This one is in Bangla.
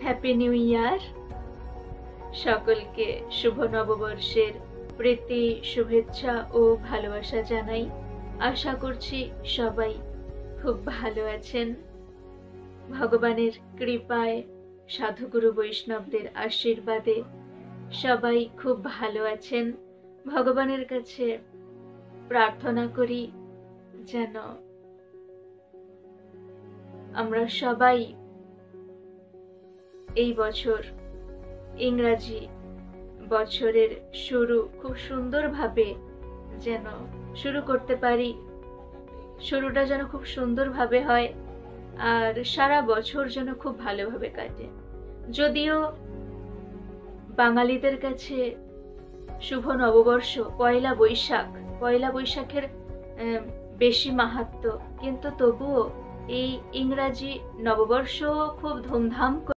Happy new year. সকলকে শুভ নববর্ষের প্রীতি, শুভেচ্ছা ও ভালোবাসা জানাই। আশা করছি সবাই খুব ভালো আছেন। ভগবানের কৃপায়, সাধুগুরু বৈষ্ণবদের আশীর্বাদে সবাই খুব ভালো আছেন। ভগবানের কাছে প্রার্থনা করি যেন আমরা সবাই এই বছর ইংরাজি বছরের শুরু খুব সুন্দরভাবে যেন শুরু করতে পারি, শুরুটা যেন খুব সুন্দরভাবে হয় আর সারা বছর যেন খুব ভালোভাবে কাটে। যদিও বাঙালিদের কাছে শুভ নববর্ষ পয়লা বৈশাখের বেশি মাহাত্ম্য, কিন্তু তবুও এই ইংরাজি নববর্ষ খুব ধুমধাম